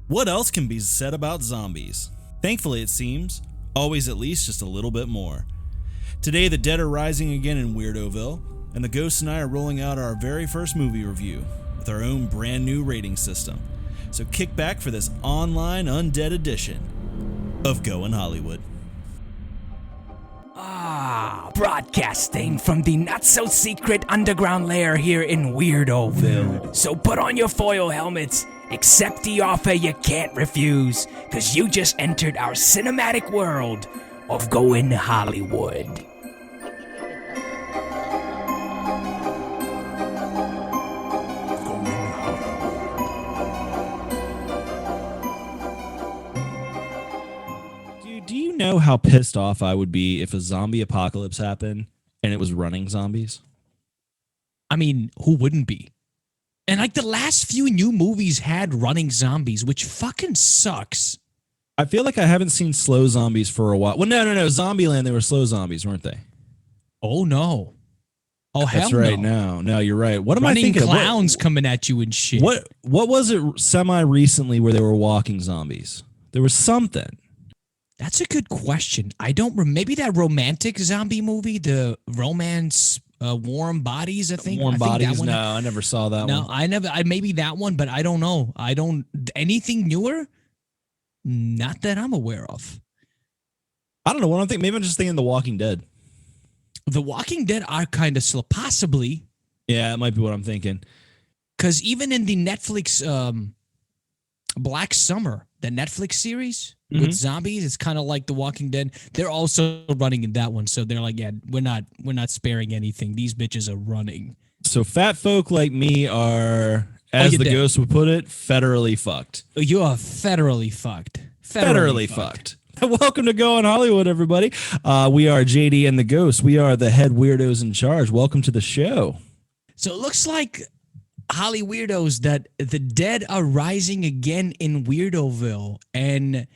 What else can be said about zombies? Thankfully, it seems, always at least just a little bit more. Today, the dead are rising again in Weirdoville, and the ghosts and I are rolling out our very first movie review with our own brand new rating system. So kick back for this online undead edition of Goin Hollywood. Broadcasting from the not-so-secret underground lair here in Weirdoville. So put on your foil helmets, accept the offer you can't refuse, because you just entered our cinematic world of Goin Hollywood. Do you know how pissed off I would be if a zombie apocalypse happened and it was running zombies? I mean, who wouldn't be? And like the last few new movies had running zombies, which fucking sucks. I feel like I haven't seen slow zombies for a while. Well, no. Zombieland, they were slow zombies, weren't they? Oh, no. Oh, hell That's right. no. No, you're right. What am running I thinking? Clowns coming at you and shit. What was it semi-recently where they were walking zombies? There was something. That's a good question. I don't remember. Maybe that romantic zombie movie, the romance Warm Bodies, I think. Warm Bodies? That one, no, I never saw that one. No, I never. Maybe that one, but I don't know. Anything newer? Not that I'm aware of. I don't know what I'm thinking. Maybe I'm just thinking The Walking Dead. The Walking Dead are kind of slow. Possibly. Yeah, it might be what I'm thinking. Because even in the Netflix Black Summer, the Netflix series with zombies, it's kind of like The Walking Dead. They're also running in that one, so they're like, yeah, we're not sparing anything. These bitches are running. So fat folk like me are, as the ghost would put it, federally fucked. You are federally fucked. Federally fucked. Welcome to Goin Hollywood, everybody. We are JD and the Ghost. We are the head weirdos in charge. Welcome to the show. So it looks like Holly Weirdos that the dead are rising again in Weirdoville, and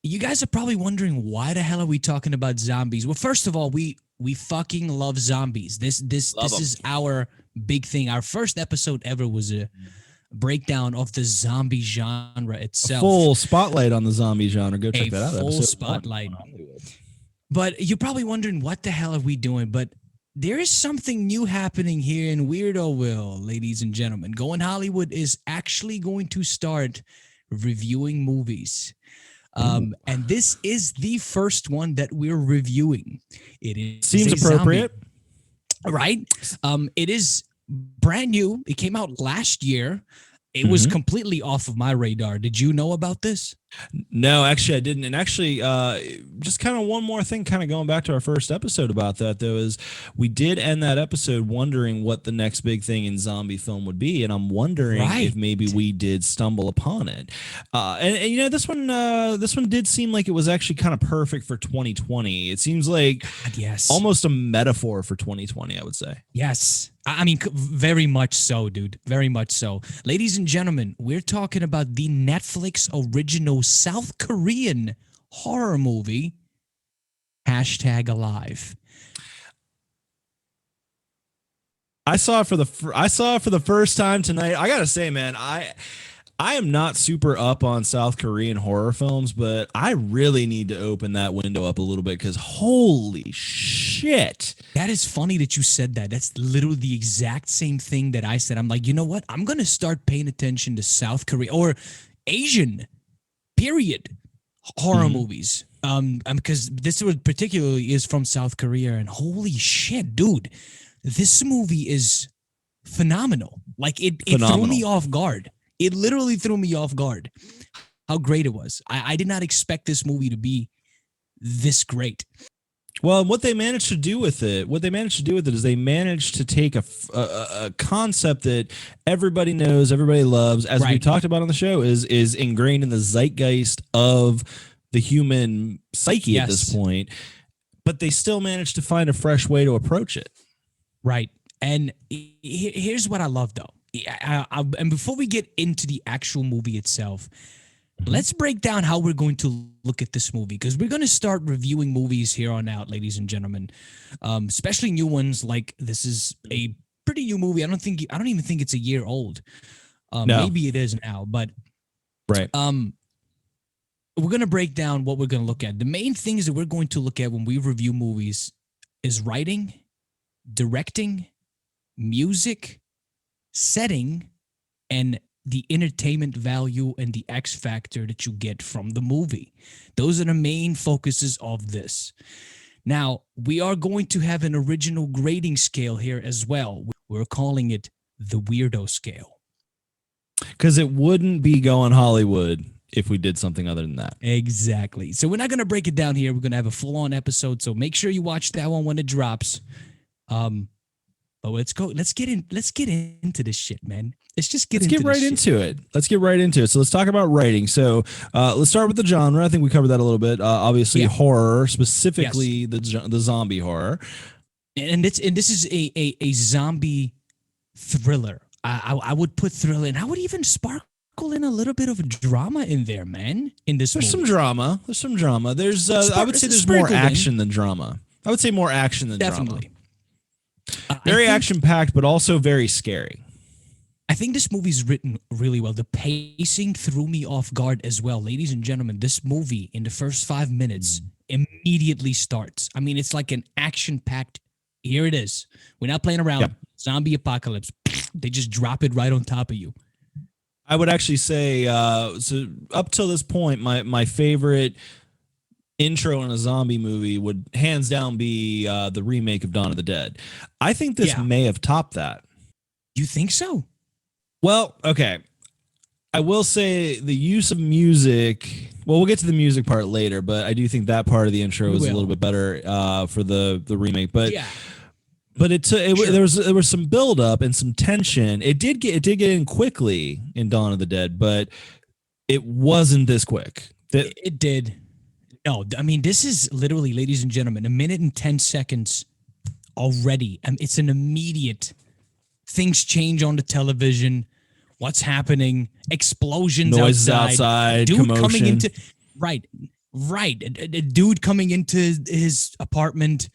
you guys are probably wondering why the hell are we talking about zombies? Well, first of all, we fucking love zombies. This is our big thing. Our first episode ever was a breakdown of the zombie genre itself. A full spotlight on the zombie genre. Go check that out. A full spotlight. But you're probably wondering what the hell are we doing? But there is something new happening here in Weirdoville, ladies and gentlemen. Goin Hollywood is actually going to start reviewing movies. And this is the first one that we're reviewing. It seems appropriate. Zombie, right? It is brand new. It came out last year. It was completely off of my radar. Did you know about this? No, actually, I didn't. And actually, just kind of one more thing, kind of going back to our first episode about that, though, is we did end that episode wondering what the next big thing in zombie film would be. And I'm wondering if maybe we did stumble upon it. And you know, this one did seem like it was actually kind of perfect for 2020. It seems like almost a metaphor for 2020, I would say. Yes. I mean, very much so, dude. Very much so. Ladies and gentlemen, we're talking about the Netflix original South Korean horror movie, #Alive. I saw it for the first time tonight. I gotta say, man, I am not super up on South Korean horror films, but I really need to open that window up a little bit because holy shit. That is funny that you said that. That's literally the exact same thing that I said. I'm like, you know what? I'm going to start paying attention to South Korea or Asian, period, horror movies. Because this one particularly is from South Korea, and holy shit, dude, this movie is phenomenal. Like it threw me off guard. It literally threw me off guard how great it was. I did not expect this movie to be this great. Well, what they managed to do with it is they managed to take a concept that everybody knows, everybody loves, as we talked about on the show, is ingrained in the zeitgeist of the human psyche at this point, but they still managed to find a fresh way to approach it. Right. And here's what I love, though. And before we get into the actual movie itself, let's break down how we're going to look at this movie, because we're going to start reviewing movies here on out, ladies and gentlemen, especially new ones. Like this is a pretty new movie. I don't even think it's a year old. No. Maybe it is now, but Right. We're going to break down what we're going to look at. The main things that we're going to look at when we review movies is writing, directing, music, setting, and the entertainment value and the X factor that you get from the movie. Those are the main focuses of this. Now, we are going to have an original grading scale here as well. We're calling it the Weirdo scale. Because it wouldn't be Goin Hollywood if we did something other than that. Exactly. So we're not going to break it down here. We're going to have a full-on episode. So make sure you watch that one when it drops. But let's go. Let's get into this shit, man. Let's get right into it. Let's get right into it. So let's talk about writing. So let's start with the genre. I think we covered that a little bit. Obviously, horror, specifically the zombie horror. And this is a zombie thriller. I would put thriller, and I would even sparkle in a little bit of drama in there, man. There's some drama. There's I would say there's more action than drama. I would say more action than drama. Very action-packed, but also very scary. I think this movie's written really well. The pacing threw me off guard as well. Ladies and gentlemen, this movie in the first 5 minutes immediately starts. I mean, it's like an action-packed, here it is. We're not playing around. Yep. Zombie apocalypse. They just drop it right on top of you. I would actually say, so up till this point, my favorite intro in a zombie movie would hands down be the remake of Dawn of the Dead. I think this may have topped that. You think so? Well, okay. I will say the use of music. Well, we'll get to the music part later, but I do think that part of the intro was a little bit better for the remake. But but there was some build up and some tension. It did get in quickly in Dawn of the Dead, but it wasn't this quick. It did. No, I mean, this is literally, ladies and gentlemen, 1 minute and 10 seconds already. It's an immediate, things change on the television, what's happening, explosions noises outside, dude commotion. Coming into, right, a dude coming into his apartment.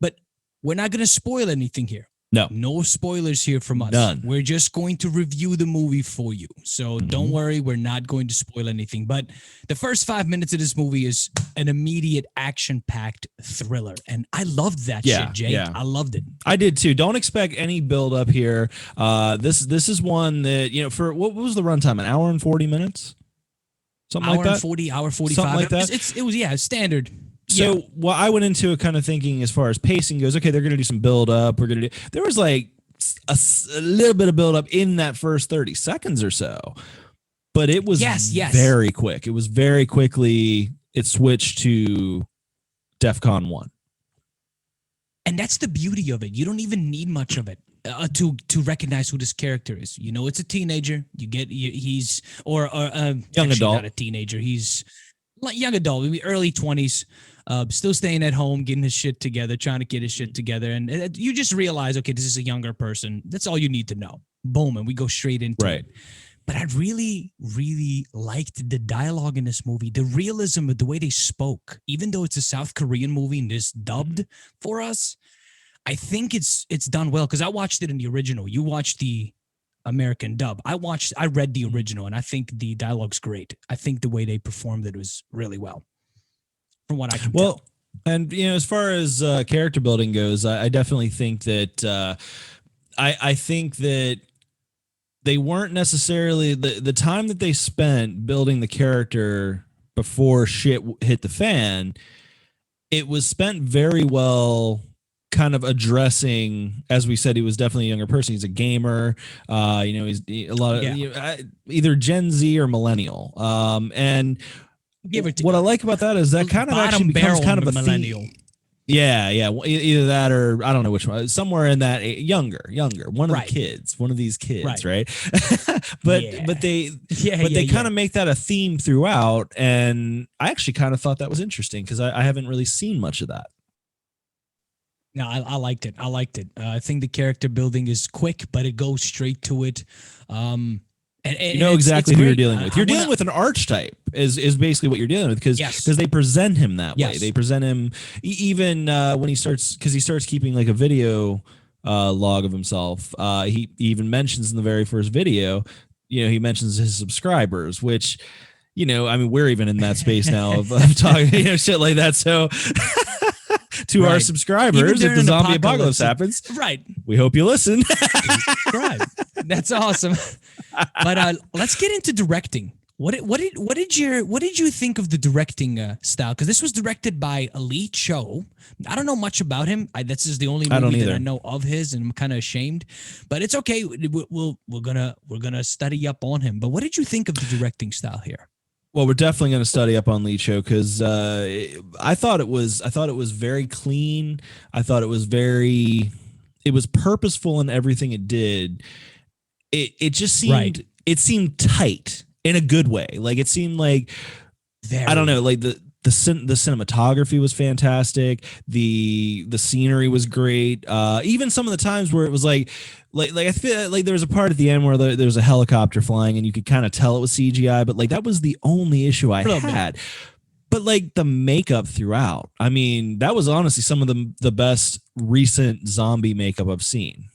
But we're not going to spoil anything here. No spoilers here from us. None. We're just going to review the movie for you. So don't worry, we're not going to spoil anything. But the first 5 minutes of this movie is an immediate action-packed thriller. And I loved that shit, Jay. Yeah. I loved it. I did too. Don't expect any build-up here. This is one that, for what was the runtime? An hour and 40 minutes? Something like that? Hour and 40, hour 45. Something like that? It was standard. So I went into it kind of thinking as far as pacing goes, okay, they're going to do some build up. There was like a little bit of build up in that first 30 seconds or so, but it was very quick. It was very quickly. It switched to DEFCON 1. And that's the beauty of it. You don't even need much of it to recognize who this character is. It's a teenager. He's young adult, not a teenager. He's like young adult, maybe early 20s. Still staying at home, getting his shit together, trying to get his shit together. And you just realize, okay, this is a younger person. That's all you need to know. Boom. And we go straight into it. But I really, really liked the dialogue in this movie, the realism of the way they spoke. Even though it's a South Korean movie and it's dubbed for us, I think it's done well because I watched it in the original. You watched the American dub. I read the original, and I think the dialogue's great. I think the way they performed it was really well. From what I can tell. And as far as character building goes, I definitely think that I think that they weren't necessarily the time that they spent building the character before shit hit the fan. It was spent very well, kind of addressing, as we said, he was definitely a younger person. He's a gamer. He's a lot of either Gen Z or millennial. And what I like about that is that kind of actually becomes kind of a millennial. Theme. Yeah. Either that or I don't know which one. Somewhere in that younger. One of the kids. One of these kids, right? but they kind of make that a theme throughout, and I actually kind of thought that was interesting because I haven't really seen much of that. No, I liked it. I think the character building is quick, but it goes straight to it. And you know exactly who you're dealing with. You're dealing with an archetype is basically what you're dealing with because they present him that way. They present him even when he starts keeping like a video log of himself. He even mentions in the very first video he mentions his subscribers, which, I mean, we're even in that space now of talking, shit like that. So to our subscribers, if the zombie apocalypse happens, right, we hope you listen. Subscribe. That's awesome. But let's get into directing. What did you think of the directing style? Because this was directed by Lee Cho. I don't know much about him. This is the only movie that I know of his, and I'm kind of ashamed. But it's okay. We're gonna study up on him. But what did you think of the directing style here? Well, we're definitely going to study up on Lee Cho because I thought it was very clean. I thought it was purposeful in everything it did. It just seemed it seemed tight in a good way. Like it seemed like I don't know, like the cinematography was fantastic. The scenery was great. Even some of the times where it was like I feel like there was a part at the end where there was a helicopter flying and you could kind of tell it was CGI, but like that was the only issue I had. But like the makeup throughout, I mean, that was honestly some of the best recent zombie makeup I've seen.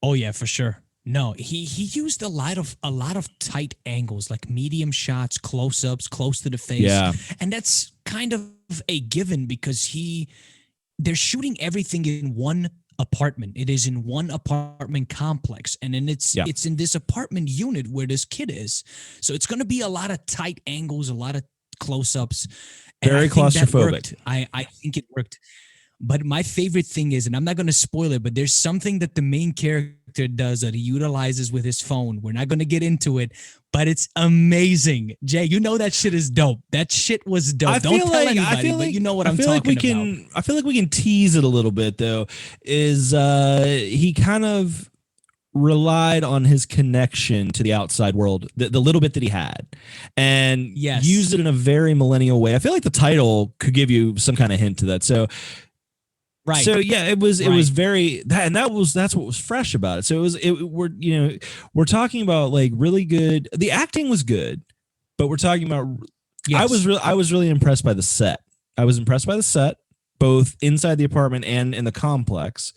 Oh yeah, for sure. No, he used a lot of tight angles, like medium shots, close-ups, close to the face. Yeah. And that's kind of a given because they're shooting everything in one apartment. It is in one apartment complex. And then it's in this apartment unit where this kid is. So it's gonna be a lot of tight angles, a lot of close-ups. Very claustrophobic. I think it worked. But my favorite thing is, and I'm not going to spoil it, but there's something that the main character does that he utilizes with his phone. We're not going to get into it, but it's amazing. Jay, you know that shit is dope. That shit was dope. Don't tell anybody, but you know what I'm talking about. I feel like we can tease it a little bit, though, is he kind of relied on his connection to the outside world, the little bit that he had, and used it in a very millennial way. I feel like the title could give you some kind of hint to that. So right. So yeah, it was very that's what was fresh about it. So we're talking about like really good. The acting was good, but we're talking about. Yes. I was really impressed by the set. I was impressed by the set, both inside the apartment and in the complex.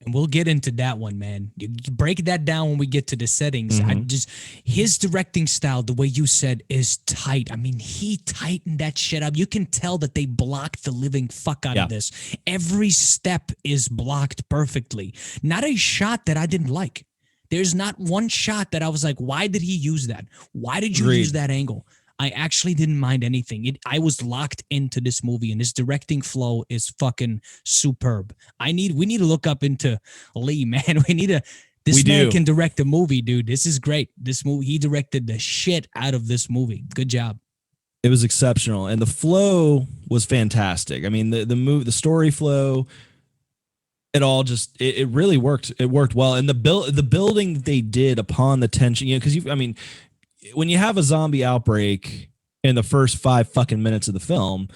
And we'll get into that one, man. You break that down when we get to the settings. His directing style, the way you said, is tight. I mean, he tightened that shit up. You can tell that they blocked the living fuck out of this. Every step is blocked perfectly. Not a shot that I didn't like. There's not one shot that I was like, why did he use that? Why did you use that angle? I actually didn't mind anything. I was locked into this movie, and his directing flow is fucking superb. We need to look up into Lee, man. This man can direct a movie, dude. This is great. This movie, he directed the shit out of this movie. Good job. It was exceptional, and the flow was fantastic. I mean, the story flow, it all just it really worked. It worked well, and the building they did upon the tension, because when you have a zombie outbreak in the first 5 fucking minutes of the film,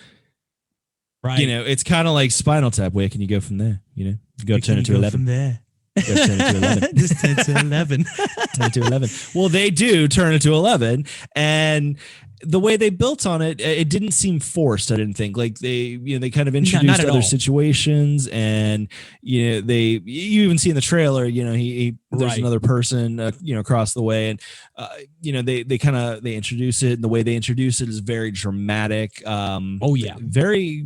right? It's kind of like Spinal Tap. Where can you go from there? Go turn it to 11 from there. Go turn it to 11. Just turn to 11. Turn it to 11. Well, they do turn it to 11, and the way they built on it, it didn't seem forced. I didn't think like they kind of introduced other situations, and you even see in the trailer, there's another person, across the way, and they introduce it, and the way they introduce it is very dramatic. Very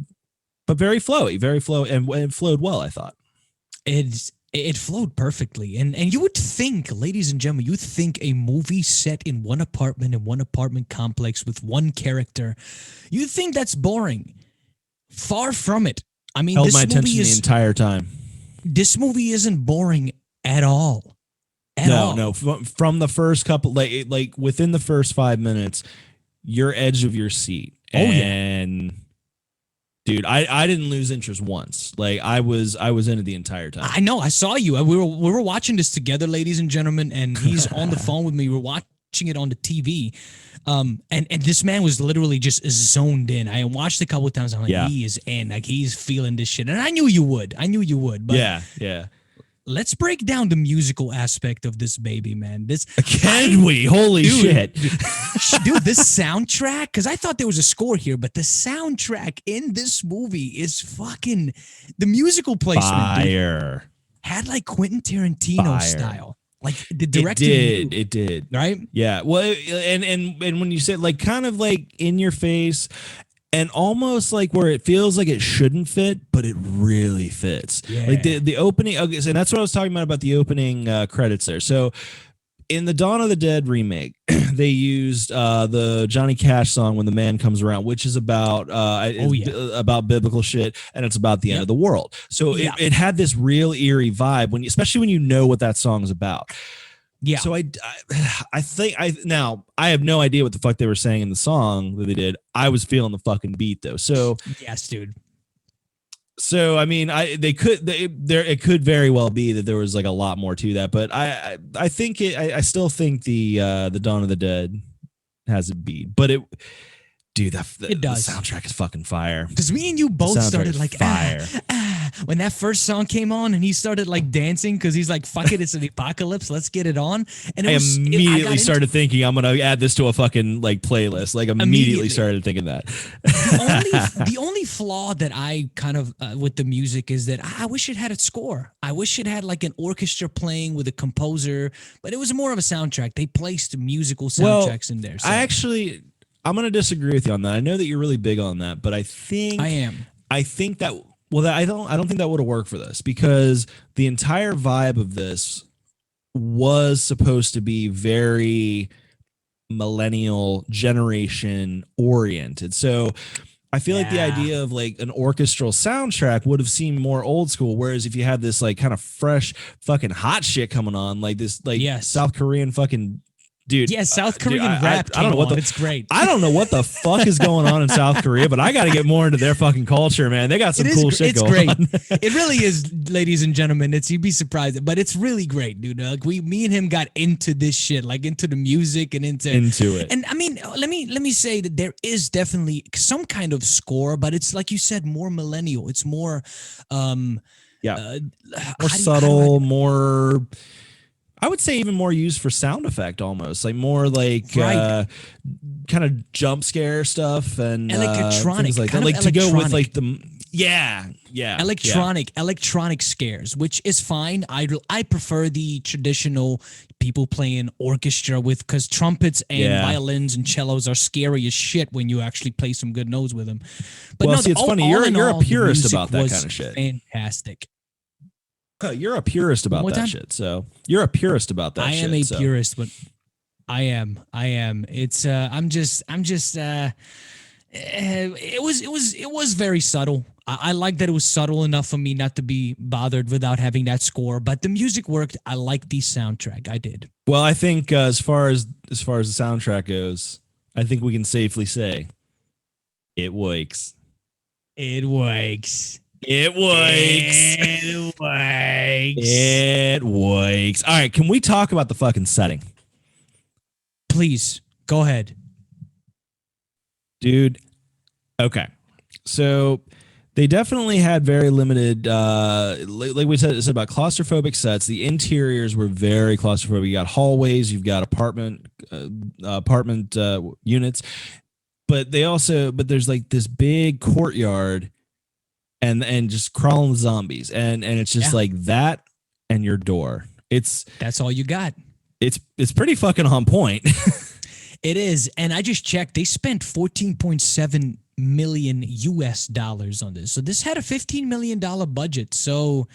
flowy, and it flowed well, I thought. It flowed perfectly. And you would think, ladies and gentlemen, you'd think a movie set in one apartment complex with one character, you'd think that's boring. Far from it. I mean, held my attention the entire time. This movie isn't boring at all. No. From the first couple, like within the first 5 minutes, you're edge of your seat. Dude, I didn't lose interest once. Like I was in it the entire time. I know. I saw you. We were watching this together, ladies and gentlemen, and he's on the phone with me. We're watching it on the TV, and this man was literally just zoned in. I watched it a couple of times. I'm like, he is in. Like he's feeling this shit, and I knew you would. But yeah. Let's break down the musical aspect of this baby, man. Holy shit. Dude, this soundtrack, because I thought there was a score here, but the soundtrack in this movie is fucking, the musical placement fire. Dude, had like Quentin Tarantino style. Like the director knew, It did. right? Yeah. Well, and when you said like kind of like in your face and almost like where it feels like it shouldn't fit, but it really fits. Yeah. Like the opening, okay, and that's what I was talking about the opening credits there. So in the Dawn of the Dead remake, they used the Johnny Cash song "When the Man Comes Around," which is about about biblical shit, and it's about the end of the world. So it had this real eerie vibe when, especially when you know what that song is about. Yeah. So I think now I have no idea what the fuck they were saying in the song that they did. I was feeling the fucking beat though. So yes, dude. So I mean, it could very well be that there was like a lot more to that, but I still think the Dawn of the Dead has a beat, but it does. The soundtrack is fucking fire. Because me and you both started like fire. When that first song came on and he started like dancing because he's like, fuck it, it's an apocalypse, let's get it on. And I immediately started thinking I'm gonna add this to a fucking like playlist. Like immediately started thinking that. The only flaw that I kind of with the music is that I wish it had a score. I wish it had like an orchestra playing with a composer, but it was more of a soundtrack. They placed musical soundtracks in there. So. I'm going to disagree with you on that. I know that you're really big on that, but I think I am. I think that I don't think that would have worked for this because the entire vibe of this was supposed to be very millennial generation oriented. So I feel like the idea of like an orchestral soundtrack would have seemed more old school. Whereas if you had this like kind of fresh fucking hot shit coming on, like this like South Korean fucking dude. Yeah, South Korean rap. I don't know what it's great. I don't know what the fuck is going on in South Korea, but I got to get more into their fucking culture, man. They got some cool shit going on. It really is, ladies and gentlemen. You'd be surprised, but it's really great, dude. Like me and him got into this shit, like into the music and into it. And I mean, let me say that there is definitely some kind of score, but it's like you said, more millennial. It's more, more subtle, more. I would say even more used for sound effect, almost like more like kind of jump scare stuff and electronic, things like that. Like to go with like the electronic scares, which is fine. I prefer the traditional people playing orchestra with because trumpets and violins and cellos are scary as shit when you actually play some good notes with them. But well, see, it's funny. You're a purist about that kind of shit. Fantastic. You're a purist about that shit. So you're a purist about that shit. I am a purist, but I am. It's it was very subtle. I like that it was subtle enough for me not to be bothered without having that score, but the music worked. I like the soundtrack. I did. Well, I think as far as the soundtrack goes, I think we can safely say it works. It works. It works. It works. It works. All right, can we talk about the fucking setting? Please, go ahead. Dude, okay. So they definitely had very limited, like we said, it's about claustrophobic sets. The interiors were very claustrophobic. You got hallways, you've got apartment units, but there's like this big courtyard and just crawling zombies. And it's just like that and your door. That's all you got. It's pretty fucking on point. It is. And I just checked. They spent $14.7 million US on this. So this had a $15 million budget. So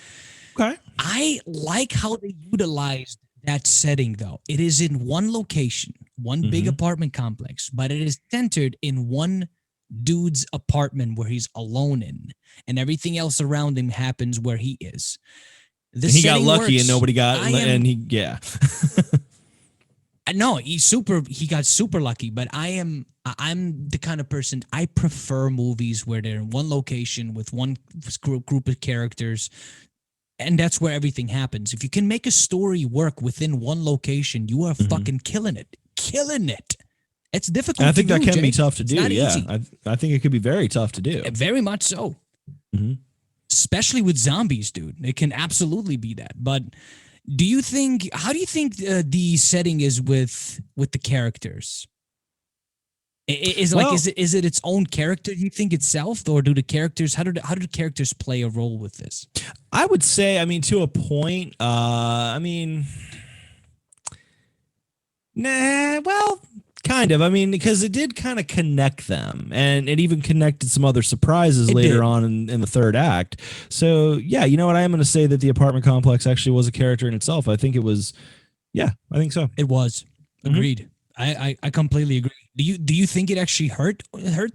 I like how they utilized that setting, though. It is in one location, one big apartment complex, but it is centered in one dude's apartment where he's alone in, and everything else around him happens where he is. He got lucky and nobody got, No, he got super lucky, but I'm the kind of person, I prefer movies where they're in one location with one group of characters, and that's where everything happens. If you can make a story work within one location, you are fucking killing it. It's difficult. And I think that can be tough to do. Yeah, easy. I think it could be very tough to do. Very much so. Especially with zombies, dude. It can absolutely be that. But how do you think the setting is with the characters? Is it its own character? Do you think itself, or do the characters? How do the characters play a role with this? I would say, to a point. Nah, well, kind of. I mean, because it did kind of connect them, and it even connected some other surprises It later did. on in the third act. So, yeah, you know what? I am going to say that the apartment complex actually was a character in itself. I think it was, yeah, I think so. It was. Mhm. Agreed. I completely agree. Do you think it actually hurt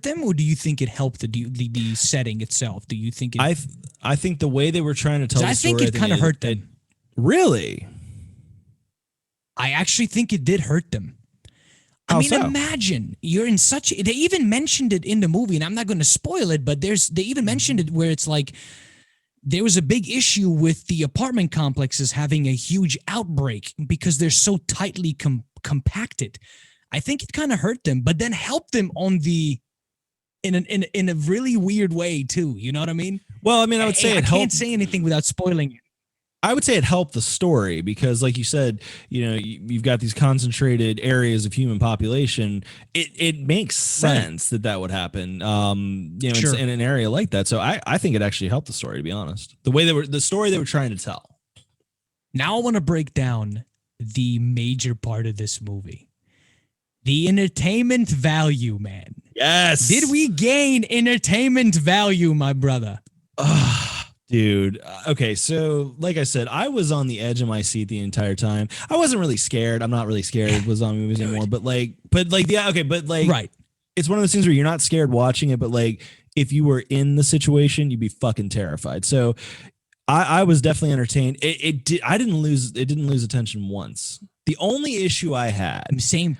them, or do you think it helped the setting itself? Do you think it? I think the way they were trying to tell 'Cause the I think story, it kind of hurt them. Really? I actually think it did hurt them. I How mean, so? imagine you're in such. They even mentioned it in the movie, and I'm not going to spoil it, but they even mentioned it where it's like there was a big issue with the apartment complexes having a huge outbreak because they're so tightly compacted. I think it kind of hurt them, but then helped them on the in a really weird way too. You know what I mean? Well, I mean, I would say I it can't helped. say anything without spoiling it. I would say it helped the story because, like you said, you know, you've got these concentrated areas of human population. It makes sense that would happen, you know, Sure. in an area like that. So I think it actually helped the story, to be honest. The story they were trying to tell. Now I want to break down the major part of this movie. The entertainment value, man. Yes. Did we gain entertainment value, my brother? Dude. Okay, so like I said, I was on the edge of my seat the entire time. I wasn't really scared. I'm not really scared with zombie movies anymore. But yeah, okay, but like, Right. It's one of those things where you're not scared watching it, but like, if you were in the situation, you'd be fucking terrified. So I was definitely entertained. I didn't lose. It didn't lose attention once. The only issue I had, Same.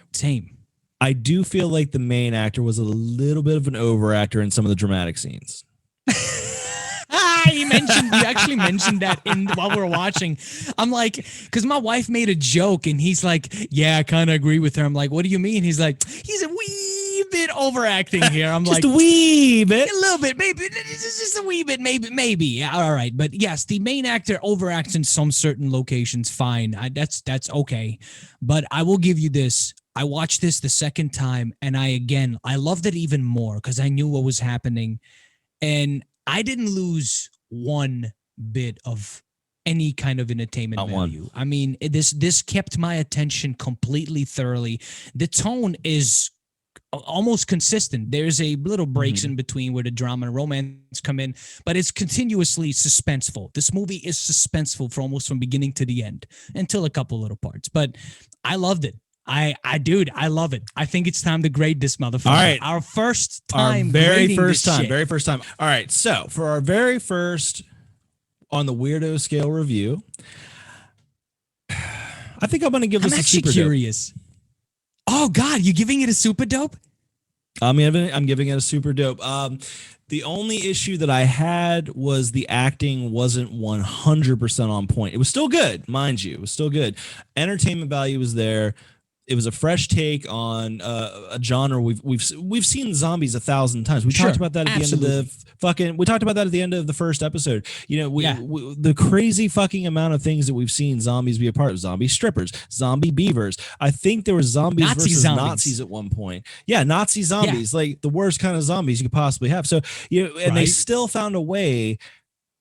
I do feel like the main actor was a little bit of an overactor in some of the dramatic scenes. You actually mentioned that while we were watching. I'm like, because my wife made a joke and he's like, yeah, I kind of agree with her. I'm like, what do you mean? He's like, he's a wee bit overacting here. I'm Just like, a wee bit. a little bit, maybe just a wee bit, maybe. Yeah, all right, but yes, the main actor overacts in some certain locations. Fine, that's okay. But I will give you this. I watched this the second time, and I loved it even more because I knew what was happening, and I didn't lose one bit of any kind of entertainment Not value. one. I mean, this kept my attention completely thoroughly. The tone is almost consistent. There's a little breaks in between where the drama and romance come in, but it's continuously suspenseful. This movie is suspenseful from beginning to the end until a couple little parts. But I loved it. I love it. I think it's time to grade this motherfucker. All right. Our first Our time. very first this time. shit. Very first time. All right. So for our very first on the weirdo scale review, I think I'm going to give this I'm a actually super curious. Oh God, you giving it a super dope? I'm giving it a super dope. The only issue that I had was the acting wasn't 100% on point. It was still good, mind you. It was still good. Entertainment value was there. It was a fresh take on a genre we've seen zombies 1,000 times. We talked about that at the end of the we talked about that at the end of the first episode. You know, the crazy fucking amount of things that we've seen zombies be a part of. Zombie strippers, zombie beavers. I think there was zombies versus Nazis at one point. Yeah, Nazi zombies, like the worst kind of zombies you could possibly have. So, you know, and they still found a way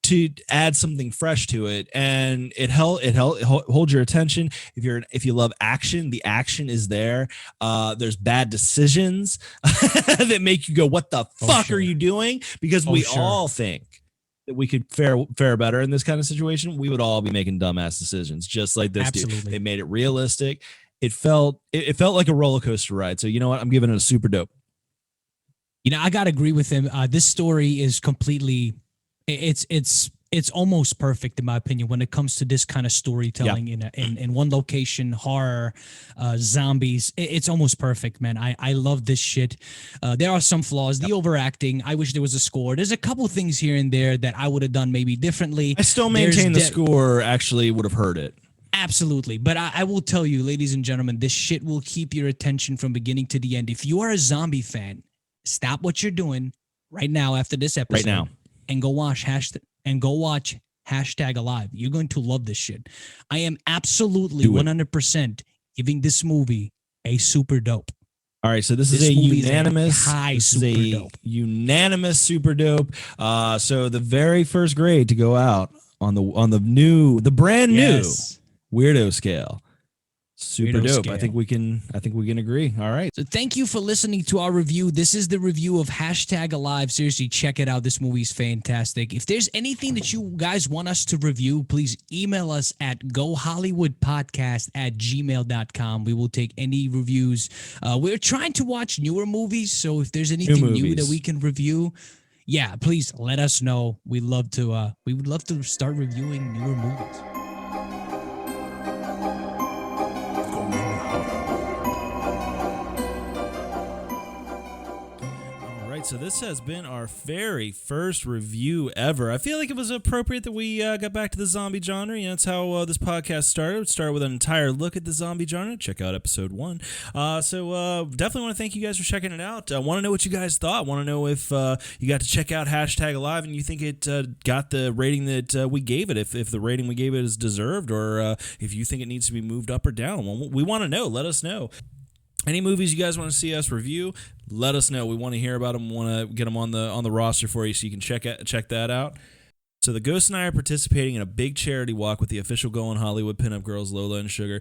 to add something fresh to it, and it hold your attention. If you love action, the action is there. There's bad decisions that make you go, what the fuck are you doing? Because we all think that we could fare better in this kind of situation. We would all be making dumbass decisions just like this dude. They made it realistic. It felt like a roller coaster ride. So you know what? I'm giving it a super dope. You know, I gotta agree with him. This story is completely it's almost perfect in my opinion when it comes to this kind of storytelling in one location, horror, zombies. It's almost perfect, man. I love this shit. There are some flaws. The overacting. I wish there was a score. There's a couple things here and there that I would have done maybe differently. I still maintain the score actually would have hurt it. Absolutely. But I will tell you, ladies and gentlemen, this shit will keep your attention from beginning to the end. If you are a zombie fan, stop what you're doing right now after this episode. Right now. And go watch hashtag alive. You're going to love this shit. I am absolutely 100% giving this movie a super dope. All right, so this is a unanimous unanimous super dope. So the very first grade to go out on the brand new weirdo scale. Super Weirdo dope. scale. I think we can agree. All right. So thank you for listening to our review. This is the review of #Alive. Seriously, check it out. This movie's fantastic. If there's anything that you guys want us to review, please email us at gohollywoodpodcast@gmail.com. We will take any reviews. We're trying to watch newer movies, so if there's anything new that we can review, yeah, please let us know. We would love to start reviewing newer movies. So this has been our very first review ever. I feel like it was appropriate that we got back to the zombie genre. You know, that's how this podcast started. It started with an entire look at the zombie genre. Check out episode 1. So definitely want to thank you guys for checking it out. I want to know what you guys thought. I want to know if you got to check out #Alive and you think it got the rating that we gave it, if the rating we gave it is deserved, or if you think it needs to be moved up or down. Well, we want to know. Let us know. Any movies you guys want to see us review, let us know. We want to hear about them. We want to get them on the roster for you so you can check that out. So the Ghost and I are participating in a big charity walk with the official Goin Hollywood pinup girls, Lola and Sugar.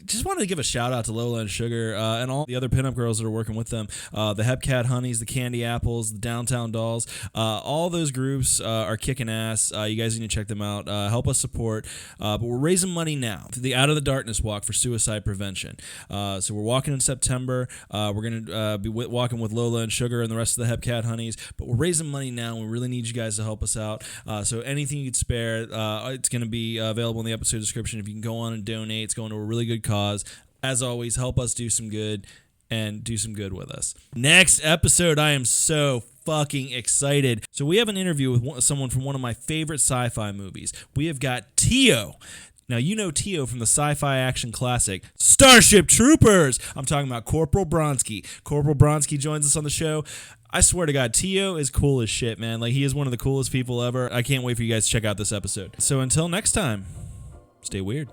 Just wanted to give a shout out to Lola and Sugar and all the other pinup girls that are working with them. The Hepcat Honeys, the Candy Apples, the Downtown Dolls. All those groups are kicking ass. You guys need to check them out. Help us support. But we're raising money now through the Out of the Darkness Walk for suicide prevention. So we're walking in September. We're going to be walking with Lola and Sugar and the rest of the Hepcat Honeys. But we're raising money now, and we really need you guys to help us out. So anything you could spare, it's going to be available in the episode description. If you can go on and donate, it's going to a really good cause. As always, help us do some good and do some good with us. Next episode, I am so fucking excited. So we have an interview with someone from one of my favorite sci-fi movies. We have got Tio. Now, you know Tio from the sci-fi action classic Starship Troopers. I'm talking about Corporal Bronski. Corporal Bronski joins us on the show. I swear to God, Tio is cool as shit, man. Like, he is one of the coolest people ever. I can't wait for you guys to check out this episode. So until next time, stay weird.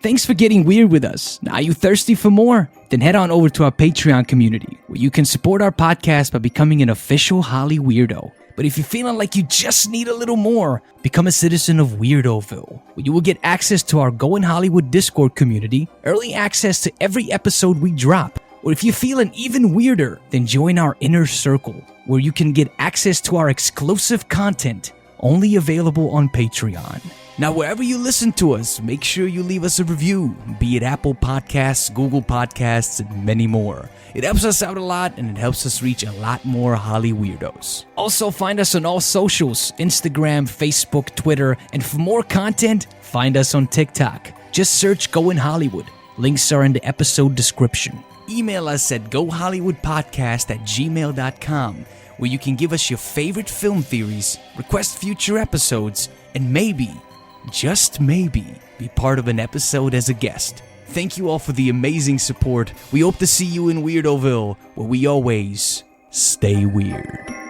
Thanks for getting weird with us. Now, are you thirsty for more? Then head on over to our Patreon community, where you can support our podcast by becoming an official Holly Weirdo. But if you're feeling like you just need a little more, become a citizen of Weirdoville, where you will get access to our Goin Hollywood Discord community, early access to every episode we drop. Or if you're feeling even weirder, then join our Inner Circle, where you can get access to our exclusive content, only available on Patreon. Now, wherever you listen to us, make sure you leave us a review, be it Apple Podcasts, Google Podcasts, and many more. It helps us out a lot, and it helps us reach a lot more Holly Weirdos. Also, find us on all socials, Instagram, Facebook, Twitter, and for more content, find us on TikTok. Just search Goin Hollywood. Links are in the episode description. Email us at gohollywoodpodcast@gmail.com, where you can give us your favorite film theories, request future episodes, and maybe, just maybe, be part of an episode as a guest. Thank you all for the amazing support. We hope to see you in Weirdoville, where we always stay weird.